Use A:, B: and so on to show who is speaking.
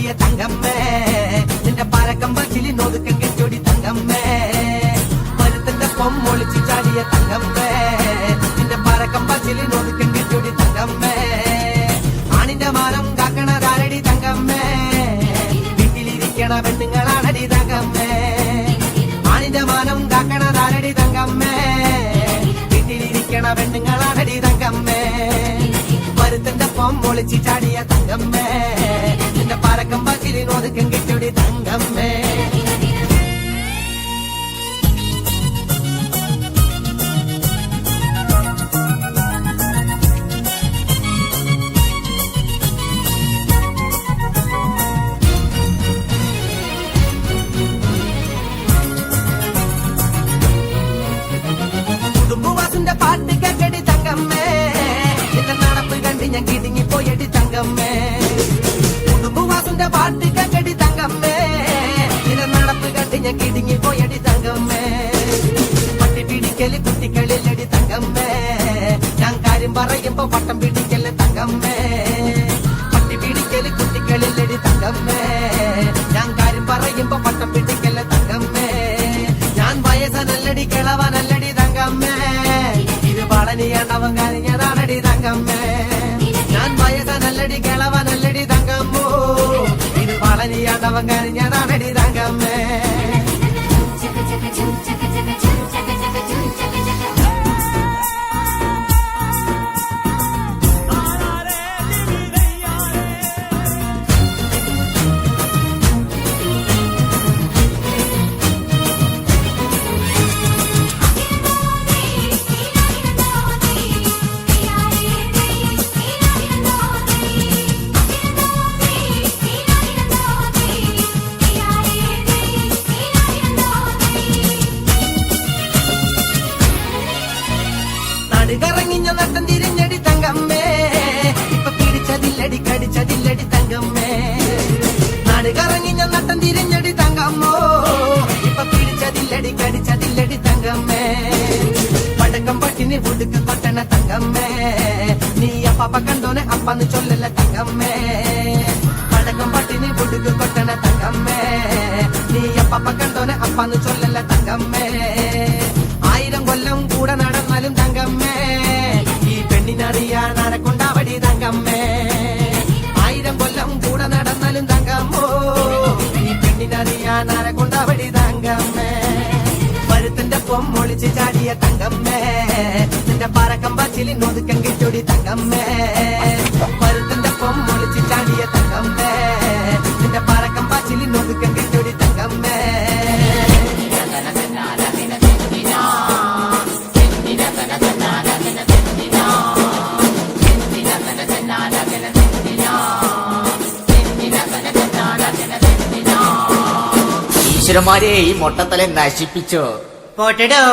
A: ചാടിയ തങ്കമ്മേ നിന്റെ പാരക്കമ്പച്ചിലി നോതുക്കം കെട്ടൊടി തങ്കമ്മേ മരുത്തന്റെ പൊമ്മൊളിച്ച് ചാടിയ തങ്കമ്മേ നിന്റെ പാരക്കമ്പച്ചിലി നോതുക്കം കെട്ടൊടി തങ്കമ്മേ ആണിന്റെ മാനം കാക്കണതാരടി തങ്കമ്മേ വീട്ടിലിരിക്കണ പെണ്ണുങ്ങളാണടി തങ്കമ്മേ ആണിന്റെ മാനം കാക്കണതാരടി തങ്കമ്മേ വീട്ടിലിരിക്കണ പെണ്ണുങ്ങളാണടി തങ്കമ്മേ മരുത്തന്റെ പൊമ്മൊളിച്ച് ചാടിയ തങ്കമ്മേ നിന്റെ പാരക്കമ്പച്ചിലി നോതുക്കം കെട്ടൊടി തങ്കമ്മേ കുടുംബവാസിന്റെ പാട്ട് കേക്കടി തങ്കമ്മേ നിന്റെ നടപ്പ് കണ്ട് ഞാൻ കിടുങ്ങിപ്പോയടി തങ്കമ്മേ കുടുംബവാസിന്റെ പാട്ട് കേക്കടി തങ്കമ്മേ നിന്റെ നടപ്പ് കണ്ട് ഞാൻ കിടുങ്ങിപ്പോയടി തങ്കമ്മേ പട്ടി പിടിക്കല് കുട്ടികളിലടി തങ്കമ്മേ ഞാൻ കാര്യം പറയുമ്പോ പട്ടം പിടിക്കല് തങ്കമ്മേ പട്ടി പിടിക്കല് കുട്ടികളിലടി തങ്കമ്മേ ഞാൻ കാര്യം പറയുമ്പോ പട്ടം പിടിക്കല് തങ്കമ്മേ ഞാൻ വയസ്സനല്ലടി കിളവനല്ലടി തങ്കമ്മേ ഇത് പളനിയാണ്ടവൻ കഴിഞ്ഞതാണടി തങ്കമ്മേ ഞാൻ വയസ്സനല്ലടി കിളവനല്ലടി തങ്കമ്മോ ഇത് പളനിയാണ്ടവൻ കഴിഞ്ഞതാണടി തങ്കമ്മേ കറങ്ങിഞ്ഞ നട്ടം തിരിഞ്ഞടി തങ്കമ്മേ ഇപ്പൊ പിടിച്ചതില്ലടി കടിച്ചതില്ലടി തങ്കമ്മേ നാട് കറങ്ങിഞ്ഞ നട്ടം തിരിഞ്ഞടി തങ്കമ്മോ ഇപ്പൊ പിടിച്ചതില്ലടി കടിച്ചതില്ലടി തങ്കമ്മേ പടക്കം പട്ടിനി പുടുക്ക് കൊട്ടണ തങ്കമ്മേ നീ അപ്പ കണ്ടോനെ അപ്പന്ന് ചൊല്ലല്ല തങ്കമ്മേ പടക്കം പട്ടിനി പുടുക്ക് കൊട്ടണ തങ്കമ്മേ നീ അപ്പ കണ്ടോനെ അപ്പന്ന് ചൊല്ലല്ല തങ്കമ്മേ 1000 കൊല്ലം കൂടെ നടന്നാലും തങ്കമ്മേ ഈ പെണ്ണിനറിയാൻ ആരെക്കൊണ്ടാവടി തങ്കമ്മേ 1000 കൊല്ലം കൂടെ നടന്നാലും തങ്കമ്മോ ഈ പെണ്ണിനറിയാൻ ആരെക്കൊണ്ടാവടി തങ്കമ്മേ മരുത്തന്റെ പൊമ്മൊളിച്ച് ചാടിയ തങ്കമ്മേ നിന്റെ പാരക്കമ്പച്ചിലി നോതുക്കം കെട്ടൊടി തങ്കമ്മേ മരുത്തന്റെ പൊമ്മൊളിച്ച് ചാടിയ തങ്കമ്മേ നിന്റെ പാരക്കമ്പച്ചിലി നോതുക്കം കെട്ടൊടി തങ്കമ്മേ
B: ഈശ്വരന്മാരെ ഈ മൊട്ടത്തല നശിപ്പിച്ചോ
A: പോട്ടെടോ.